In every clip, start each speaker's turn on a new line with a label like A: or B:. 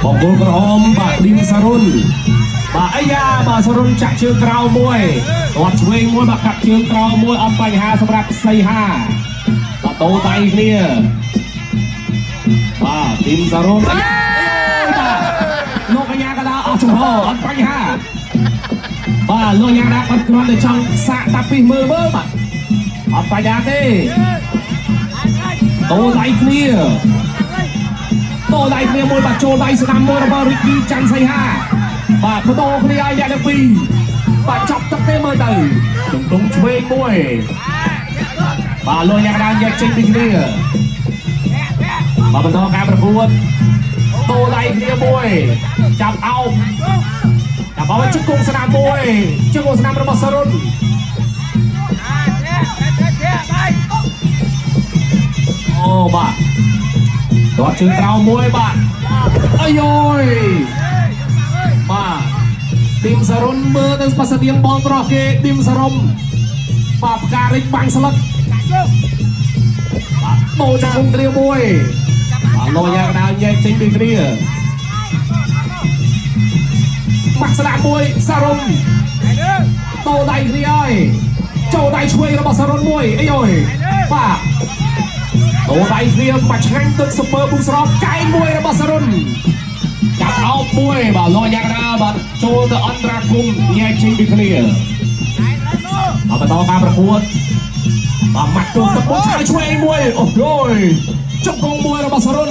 A: បងប្អូនក្រហមបាទឌីមសារុនបាទអាយ៉ាបាទសារុនចាក់ជើងក្រៅមួយគាត់ឆ្វេងមួយបាទកាត់ជើងក្រៅមួយអត់បញ្ហាសម្រាប់សីហាបាទតោដៃគ្នាបាទឌីមសារុនអាយ៉ាបាទលោកកញ្ញាកដាអស់ចំហអត់បញ្ហាបាទលោកយ៉ាងណាគាត់គ្រាន់តែចង់សាកតាពីមើលបាទអត់បញ្ហាទេតោដៃគ្នាតោដៃគ្នាមួយបាទចូលដៃស្ដាំមួយរបស់រីកគីច័ន្ទសីហាបាទបដូរគ្នាឲ្យអ្នកទាំងពីរបាទចាប់ទឹកទេមើលទៅជំទង់ឆ្វេងមួយបាទលោកយ៉ាងណាយកចេញពីគ្នាបាទបន្តការប្រកួតតោដៃគ្នាមួយចាប់អោបចាប់អោបជង្គង់ស្ដាំមួយជង្គង់ស្ដាំរបស់សរុនអូបាទដកជើងក្រៅមួយបាទអាយយបាទឌីមសារុនមើលទៅប៉ាសាទៀងបងប្រោះគេឌីមសារុនបាទផ្ការិចបាំងស្លឹកបាទបោចង្គង់គ្រាមួយបាទលោយ៉ាងណាញែកចេញពីគ្រាបាក់ស្ដាប់មួយសារុនតោដៃគ្រាហើយចូលដៃឆ្វេងរបស់សារុនមួយអាយយបាទតោដៃគ្រាបាច់ឆ្ងាញ់ទឹកស៊ុប៊ឺប៊ូស្រោបកែងមួយរបស់សារុនចាប់អោបមួយបាទលោកយ៉ាងណាបាទចូលទៅអន្តរាគមញែកចេញពីគ្នាបាទបន្តការប្រកួតបាទម៉ាត់ទូទឹកពុកឆាយឆ្វេងមួយអូយជង្គង់មួយរបស់សារុន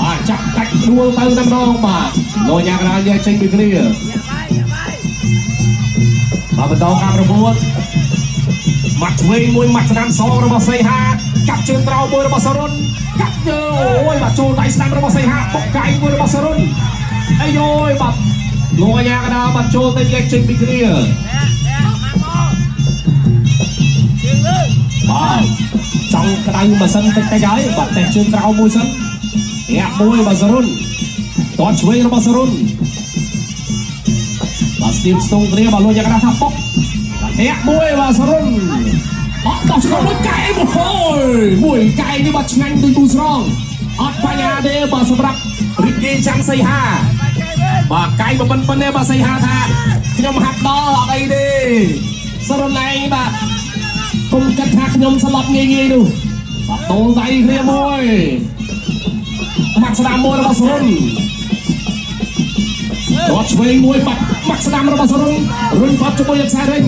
A: បាទចាប់កាច់ដួលទៅតែម្ដងបាទលោកយ៉ាងណាញែកចេញពីគ្នាបាទបន្តការប្រកួតម៉ាត់ឆ្វេងមួយម៉ាត់ស្ដាំសងរបស់សីហាកាប់ជើងក្រៅមួយរបស់សារុនកាប់ជើងអូយបាទចូលដៃស្ដាំរបស់សីហាបុកកែងមួយរបស់សារុនអាយយបាទលោកយ៉ាងណាបាទចូលទៅយកចេញពីគ្នាបាទចង់ក្តៅម៉ាស៊ីនតិចតិចហើយបាទតែជើងក្រៅមួយសិនរាក់មួយរបស់សារុនតតឆ្វេងរបស់សារុនបាទស្ទាបស្ទងគ្នាបាទលោកយ៉ាងណាថាបុកបាទរាក់មួយបាទសារុនអត់ដោះឆ្កល់មួយកែមួយកែនេះបាទឆ្ងាញ់ដូចគូស្រងអត់បញ្ហាទេបាទសម្រាប់រីកគីច័ន្ទសីហាបាទកែប៉ុណ្ណេះបាទសីហាថាខ្ញុំហាត់ដល់អត់អីទេសរុនឯងបាទគុំគិតថាខ្ញុំស្លាប់ងាយនោះបាទតូលដៃគ្នាមួយម៉ាក់ស្ដាំមួយរបស់សរុនរត់ឆ្វេងមួយបាទម៉ាក់ស្ដាំរបស់សរុនរុញផាត់ជាមួយខ្សែរិញ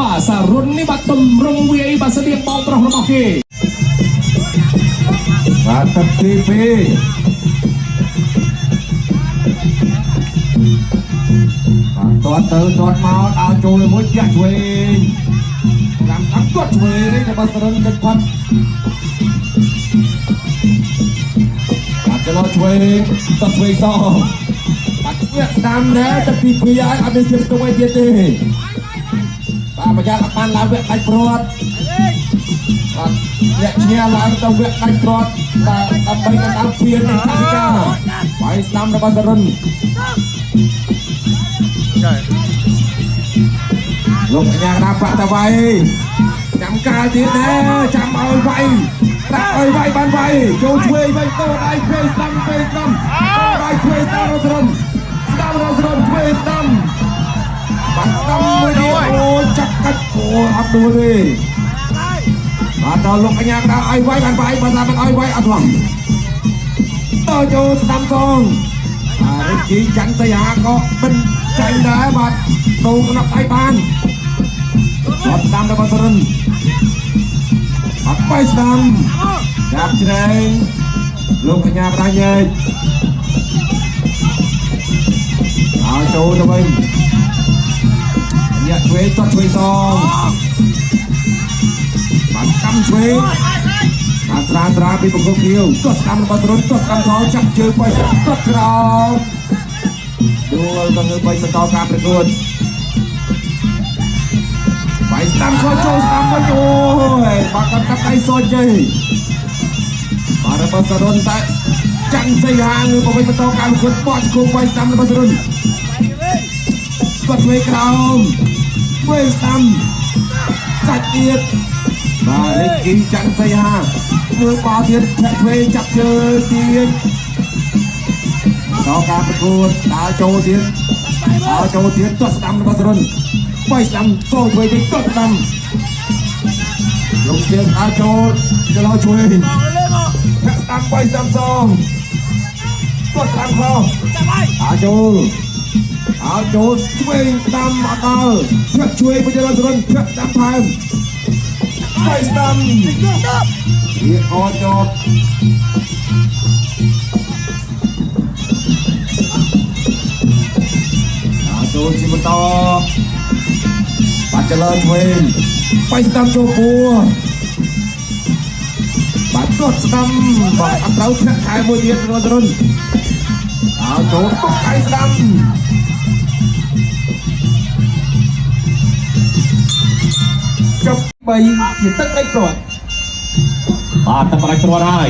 A: បាទសារុននេះបាទតម្រង់វាយបាទស្តៀងបងប្រុសរបស់គេ
B: បាទទឹកទី2បាទទាត់មកដល់ចូលមួយចាក់ឆ្វេងតាមស្ដាំទាត់ឆ្វេងនេះរបស់សារុនកិច្ចផាត់បាទចូលឆ្វេងទាត់ឆ្វេងសងបាទវាក់ស្ដាំដែរទឹកទី2ហើយអត់មានស្ទាបស្ទងអីទៀតទេបាទប្រយ័ត្នអត់បានឡើងវគ្គដាច់ព្រាត់បាទវគ្គឈ្នះឡើងទៅវគ្គដាច់ព្រាត់បាទដើម្បីទៅដល់ពៀននៃថាវិការបាយស្ដាំរបស់សារុនលោកកញ្ញាកដាបាក់តវៃចាំកាយទៀតដែរចាំឲ្យវៃប្រាក់ឲ្យវៃបានវៃចូលឆ្វេងវិញតោដៃឆ្វេងស្ដាំឆ្វេងស្ដាំតោដៃឆ្វេងស្ដាំរបស់សារុនស្ដាំរបស់សារុនឆ្វេងស្ដាំបាត់ដំមួយទៀតអូចាក់កាច់អូអត់ដួលទេបាទដល់លោកកញ្ញាកដាឲ្យវៃបានវៃបើថាមិនឲ្យវៃអត់ឡងតើចូលស្ដាំសងរីកគីច័ន្ទសីហាក៏មិនចាញ់ដែរបាទដូរក្នុងដៃបានអត់ស្ដាំរបស់សារុនអត់បាយស្ដាំចាប់ជ្រែងលោកកញ្ញាកដាញែកឲ្យចូលទៅវិញឆ្វេងទាត់ឆ្វេងសងបានកម្មឆ្វេងបានស្រាពីបង្គោលខៀវទាត់ស្ដាំរបស់សារុនទាត់ស្ដាំសងចាប់ជើងបាយទាត់ក្រោមដួលទៅបីបន្តការប្រកួតបាយស្ដាំចូលស្ដាំវិញអូយបាក់កាត់ដៃសោចទេបាទរបស់សារុនតែច័ន្ទសីហាងើបវិញបន្តការប្រកួតបោះជង្គង់បាយស្ដាំរបស់សារុនគាត់ឆ្វេងក្រោមឆ្វេងស្ដាំសាច់ទៀតបាទលេខគីច័ន្ទសីហាមើលបោះទៀតឆ្វេងចាប់ជើងទៀត ដល់ការប្រកួតដើរចូលទៀតទាត់ស្ដាំរបស់សរុនវាយស្ដាំចូលជួយវិញទាត់ស្ដាំលងជើងដើរចូលចលោជួយធាក់ស្ដាំវាយស្ដាំសងទាត់ស្ដាំខោដើរចូលជួយស្ដាំអត់ដល់ធាក់ជួយបញ្ចរសរុនធាក់ស្ដាំថែមវាយស្ដាំវាអត់ចប់ចូលជីវិតតបាត់ចលើឆ្វេងបាយស្ដាំចូលពួរបាត់គាត់ស្ដាំបាត់អត់ត្រូវធាក់ខែមួយទៀតរត់រុនចូលទុកខែស្ដាំចប់3ជាទឹកដេកគាត់
A: បាទតែប្រដៅគ្រាន់ហើយ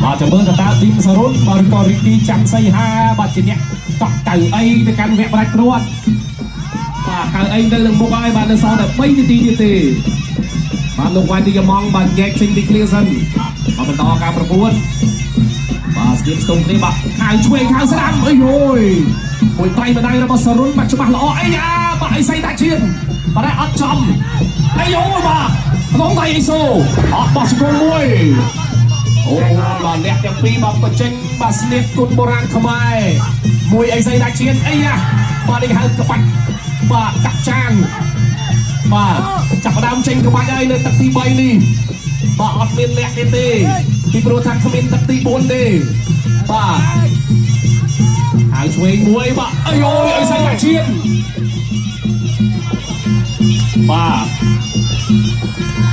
A: បាទចាំមើលតើទីមសរុនបាទឬក៏រីគីចាំសីហាបាទជាអ្នកតក់កៅអីទៅកាន់វគ្គប្រដៅគ្រាន់បាទកៅអីនៅនឹងមុខហើយបាទនៅសល់តែ3នាទីទៀតទេបាទលោកវ៉ាន់ឌីយ៉ាម៉ង់បាទញែកចេញពីឃ្លៀសិនបាទបន្តការប្រកួតបាទស្ទាបស្ទងគ្នាបាទខាងឆ្វេងខាងស្ដាំអីយយមួយដៃម្ដាយរបស់សរុនបាទច្បាស់ល្អអីយ៉ាបាទអីសៃតាឈៀនបាទអត់ចំអីយយបាទក្នុងដៃអីសូអត់បោះជង្គង់មួយអូបាទអ្នកទាំងពីរបាទបញ្ចេញបាទស្នៀតគុណបុរាណខ្មែរមួយអីសៃតាឈៀនអីយ៉ាបាទនេះហៅក្បាច់បាទកាក់ចាងបាទចាប់ផ្ដើមចេញក្បាច់ហើយនៅទឹកទី3នេះបាទអត់មានលក្ខទៀតទេពីព្រោះថាគ្មានទឹកទី4ទេបាទហើយឆ្វេងមួយបាទអីអូយអីសៃតាឈៀនបាទ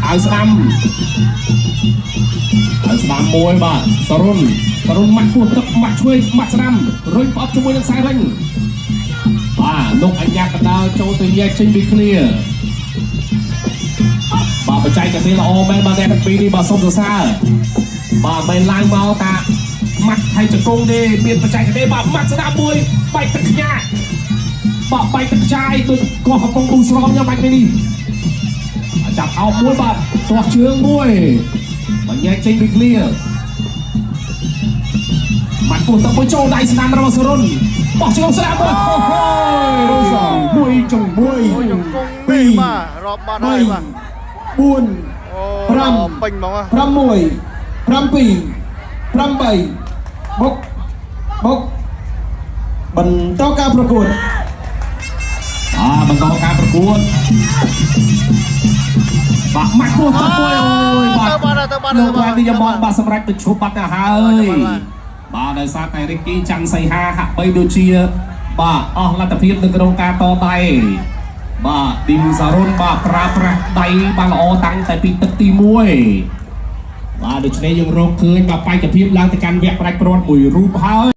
A: ហើយស្ដាំមួយបាទសរុនម៉ាក់ពោះទឹកម៉ាក់ឆ្វេងម៉ាក់ស្ដាំរុញផ្អប់ជាមួយនឹងខ្សែរឹងបាទលោកអញ្ញាកដាលចូលទៅញែកចេញពីគ្នាបាទបច្ចេកទេសល្អមែនបាទអ្នកទាំងពីរនេះបាទសូមសរសើរបាទមិនឡើងមកតាម៉ាក់ហើយចង្គង់ទេមានបច្ចេកទេសបាទម៉ាក់ស្ដាំមួយបែកទឹកខ្ញាបាទបែកទឹកខ្ចាយដូចកោះកំពុងប៊ូស្រោមយ៉ាងម៉េចនេះចាប់អោបមួយបាទទាស់ជើងមួយមកញែកចេញពីគ្នាបាត់ពោះទឹកមួយចូលដៃស្ដាំរបស់សរុនបោះជង្គង់ស្ដាំមួយអូហូយរស់មួយចុងមួយ
C: ពីរបាទរាប់បាត់ហើយបាទ
B: 4 5
C: ពេញហ្មង
B: 6 7 8បុកបន្តការប្រកួត
A: បន្តការប្រកួតបាទម៉ាក់ពោះទឹកមួយអូយបាទលោកវ៉ាន់ឌីយ៉ាម៉ង់បាទសម្រាប់ទៅឈប់បាត់ទៅហើយបាទដោយសារតែរីគីចាំសីហាហាក់បីដូចជាបាទអស់លទ្ធភាពនៅក្នុងការតដៃបាទទីមសរុនបាទប្រើប្រាស់ដៃបានល្អតាំងតែពីទឹកទី1បាទដូច្នេះយើងរកឃើញបាទបេក្ខភាពឡើងទៅកាន់វគ្គផ្ដាច់ព្រាត់មួយរូបហើយ